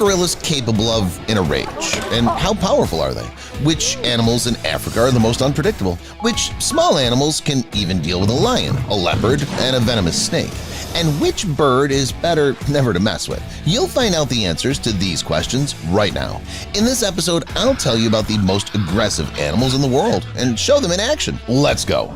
gorillas capable of in a rage? And how powerful are they? Which animals in Africa are the most unpredictable? Which small animals can even deal with a lion, a leopard, and a venomous snake? And which bird is better never to mess with? You'll find out the answers to these questions right now. In this episode, I'll tell you about the most aggressive animals in the world and show them in action. Let's go!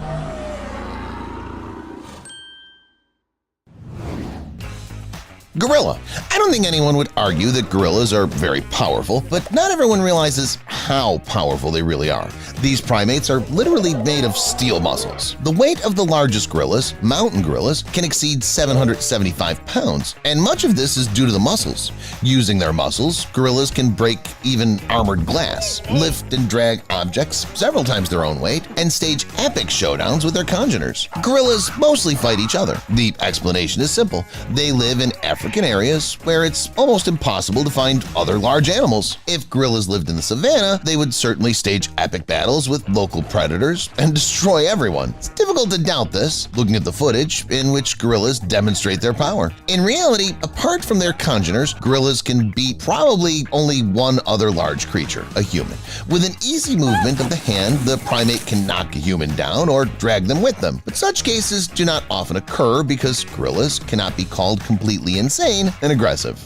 Gorilla. I don't think anyone would argue that gorillas are very powerful, but not everyone realizes how powerful they really are. These primates are literally made of steel muscles. The weight of the largest gorillas, mountain gorillas, can exceed 775 pounds, and much of this is due to the muscles. Using their muscles, gorillas can break even armored glass, lift and drag objects several times their own weight, and stage epic showdowns with their congeners. Gorillas mostly fight each other. The explanation is simple. They live in African areas where it's almost impossible to find other large animals. If gorillas lived in the savannah, they would certainly stage epic battles with local predators and destroy everyone. It's difficult to doubt this, looking at the footage in which gorillas demonstrate their power. In reality, apart from their congeners, gorillas can beat probably only one other large creature, a human. With an easy movement of the hand, the primate can knock a human down or drag them with them. But such cases do not often occur because gorillas cannot be called completely insane and aggressive.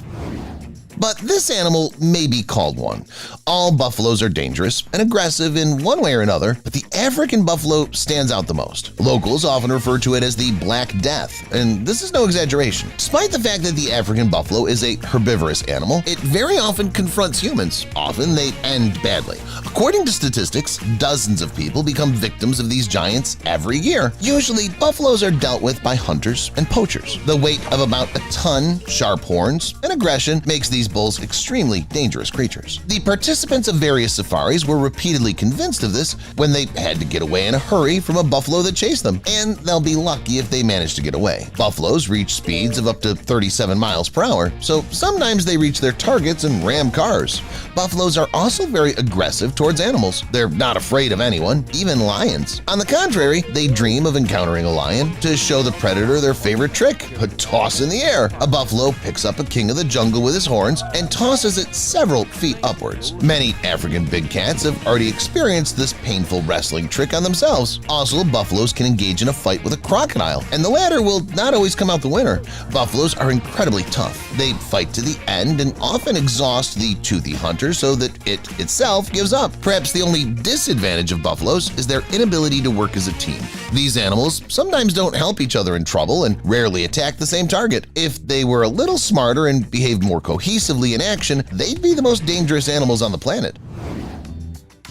But this animal may be called one. All buffaloes are dangerous and aggressive in one way or another, but the African buffalo stands out the most. Locals often refer to it as the Black Death, and this is no exaggeration. Despite the fact that the African buffalo is a herbivorous animal, it very often confronts humans. Often they end badly. According to statistics, dozens of people become victims of these giants every year. Usually, buffaloes are dealt with by hunters and poachers. The weight of about a ton, sharp horns, and aggression makes these bulls extremely dangerous creatures. The participants of various safaris were repeatedly convinced of this when they had to get away in a hurry from a buffalo that chased them, and they'll be lucky if they manage to get away. Buffaloes reach speeds of up to 37 miles per hour, so sometimes they reach their targets and ram cars. Buffaloes are also very aggressive towards animals. They're not afraid of anyone, even lions. On the contrary, they dream of encountering a lion to show the predator their favorite trick, a toss in the air. A buffalo picks up a king of the jungle with his horns and tosses it several feet upwards. Many African big cats have already experienced this painful wrestling trick on themselves. Also, buffaloes can engage in a fight with a crocodile, and the latter will not always come out the winner. Buffaloes are incredibly tough. They fight to the end and often exhaust the toothy hunter so that it itself gives up. Perhaps the only disadvantage of buffaloes is their inability to work as a team. These animals sometimes don't help each other in trouble and rarely attack the same target. If they were a little smarter and behaved more cohesively in action, they'd be the most dangerous animals on the planet.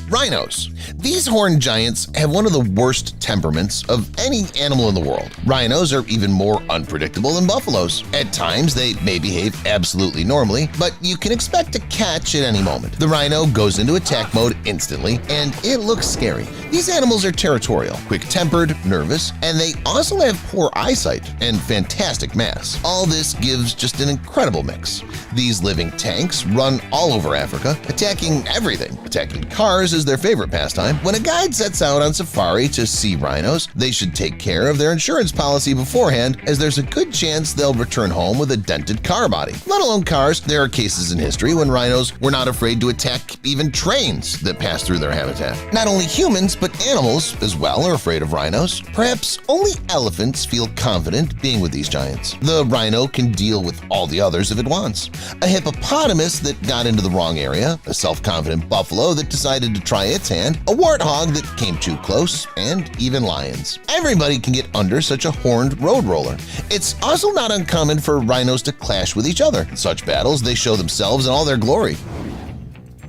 Rhinos. These horned giants have one of the worst temperaments of any animal in the world. Rhinos are even more unpredictable than buffaloes. At times, they may behave absolutely normally, but you can expect a catch at any moment. The rhino goes into attack mode instantly, and it looks scary. These animals are territorial, quick-tempered, nervous, and they also have poor eyesight and fantastic mass. All this gives just an incredible mix. These living tanks run all over Africa, attacking everything. Attacking cars is their favorite pastime. When a guide sets out on safari to see rhinos, they should take care of their insurance policy beforehand, as there's a good chance they'll return home with a dented car body. Let alone cars, there are cases in history when rhinos were not afraid to attack even trains that pass through their habitat. Not only humans, but animals as well are afraid of rhinos. Perhaps only elephants feel confident being with these giants. The rhino can deal with all the others if it wants. A hippopotamus that got into the wrong area, a self-confident buffalo that decided to try its hand, a warthog that came too close, and even lions. Everybody can get under such a horned road roller. It's also not uncommon for rhinos to clash with each other. In such battles, they show themselves in all their glory.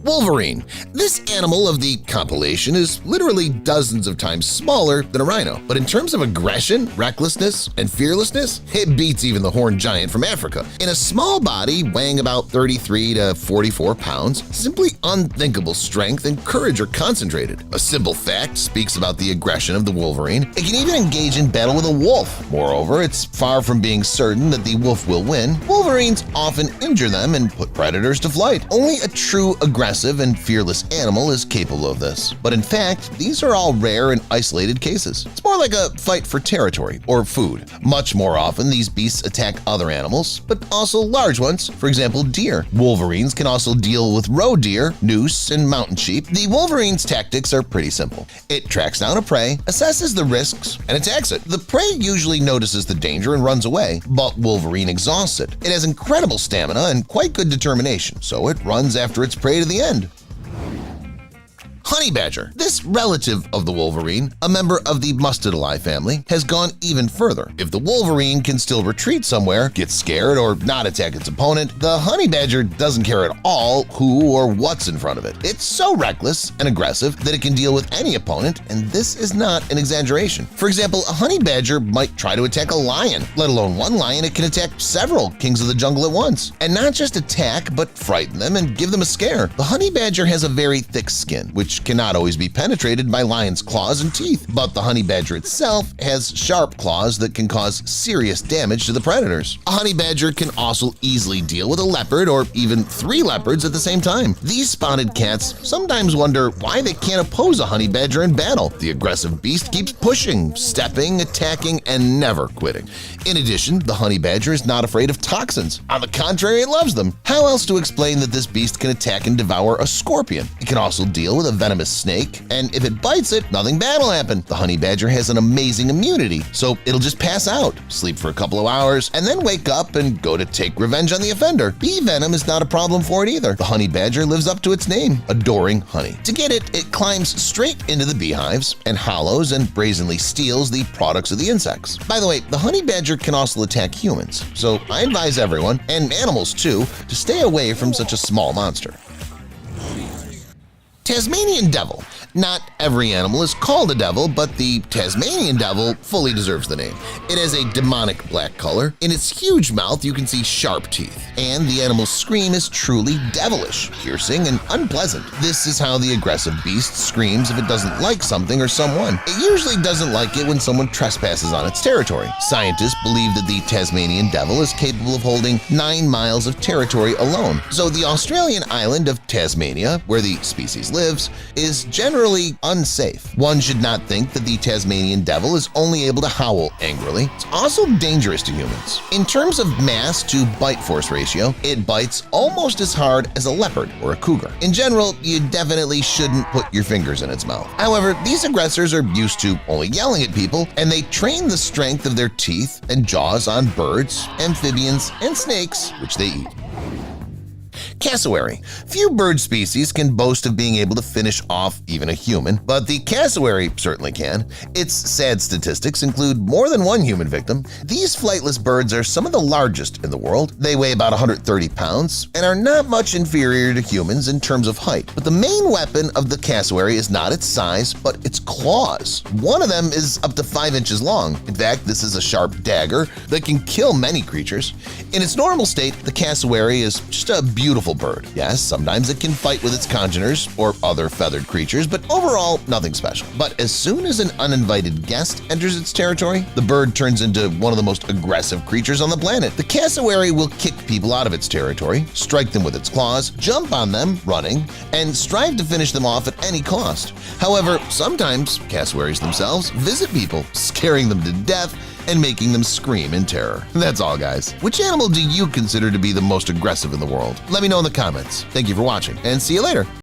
Wolverine. This animal of the compilation is literally dozens of times smaller than a rhino, but in terms of aggression, recklessness, and fearlessness, it beats even the horned giant from Africa. In a small body weighing about 33 to 44 pounds, simply unthinkable strength and courage are concentrated. A simple fact speaks about the aggression of the wolverine. It can even engage in battle with a wolf. Moreover, it's far from being certain that the wolf will win. Wolverines often injure them and put predators to flight. Only a true aggressive aggressive and fearless animal is capable of this. But in fact, these are all rare and isolated cases. It's more like a fight for territory or food. Much more often, these beasts attack other animals, but also large ones, for example, deer. Wolverines can also deal with roe deer, moose, and mountain sheep. The wolverine's tactics are pretty simple. It tracks down a prey, assesses the risks, and attacks it. The prey usually notices the danger and runs away, but Wolverine exhausts it. It has incredible stamina and quite good determination, so it runs after its prey to the end. Honey badger. This relative of the wolverine, a member of the mustelidae family, has gone even further. If the wolverine can still retreat somewhere, get scared, or not attack its opponent, the honey badger doesn't care at all who or what's in front of it. It's so reckless and aggressive that it can deal with any opponent, and this is not an exaggeration. For example, a honey badger might try to attack a lion, let alone one lion. It can attack several kings of the jungle at once. And not just attack, but frighten them and give them a scare. The honey badger has a very thick skin, which cannot always be penetrated by lions' claws and teeth, but the honey badger itself has sharp claws that can cause serious damage to the predators. A honey badger can also easily deal with a leopard or even 3 leopards at the same time. These spotted cats sometimes wonder why they can't oppose a honey badger in battle. The aggressive beast keeps pushing, stepping, attacking, and never quitting. In addition, the honey badger is not afraid of toxins. On the contrary, it loves them. How else to explain that this beast can attack and devour a scorpion? It can also deal with a venomous snake, and if it bites it, nothing bad will happen. The honey badger has an amazing immunity, so it'll just pass out, sleep for a couple of hours, and then wake up and go to take revenge on the offender. Bee venom is not a problem for it either. The honey badger lives up to its name, adoring honey. To get it, it climbs straight into the beehives and hollows and brazenly steals the products of the insects. By the way, the honey badger can also attack humans, so I advise everyone, and animals too, to stay away from such a small monster. Tasmanian devil. Not every animal is called a devil, but the Tasmanian devil fully deserves the name. It has a demonic black color. In its huge mouth, you can see sharp teeth, and the animal's scream is truly devilish, piercing, and unpleasant. This is how the aggressive beast screams if it doesn't like something or someone. It usually doesn't like it when someone trespasses on its territory. Scientists believe that the Tasmanian devil is capable of holding 9 miles of territory alone. So the Australian island of Tasmania, where the species lives, is generally unsafe. One should not think that the Tasmanian devil is only able to howl angrily. It's also dangerous to humans. In terms of mass to bite force ratio, it bites almost as hard as a leopard or a cougar. In general, you definitely shouldn't put your fingers in its mouth. However, these aggressors are used to only yelling at people, and they train the strength of their teeth and jaws on birds, amphibians, and snakes, which they eat. Cassowary. Few bird species can boast of being able to finish off even a human, but the cassowary certainly can. Its sad statistics include more than one human victim. These flightless birds are some of the largest in the world. They weigh about 130 pounds and are not much inferior to humans in terms of height. But the main weapon of the cassowary is not its size, but its claws. One of them is up to 5 inches long. In fact, this is a sharp dagger that can kill many creatures. In its normal state, the cassowary is just a beautiful bird. Yes, sometimes it can fight with its congeners or other feathered creatures, but overall, nothing special. But as soon as an uninvited guest enters its territory, the bird turns into one of the most aggressive creatures on the planet. The cassowary will kick people out of its territory, strike them with its claws, jump on them, running, and strive to finish them off at any cost. However, sometimes cassowaries themselves visit people, scaring them to death and making them scream in terror. That's all, guys. Which animal do you consider to be the most aggressive in the world? Let me know in the comments. Thank you for watching, and see you later.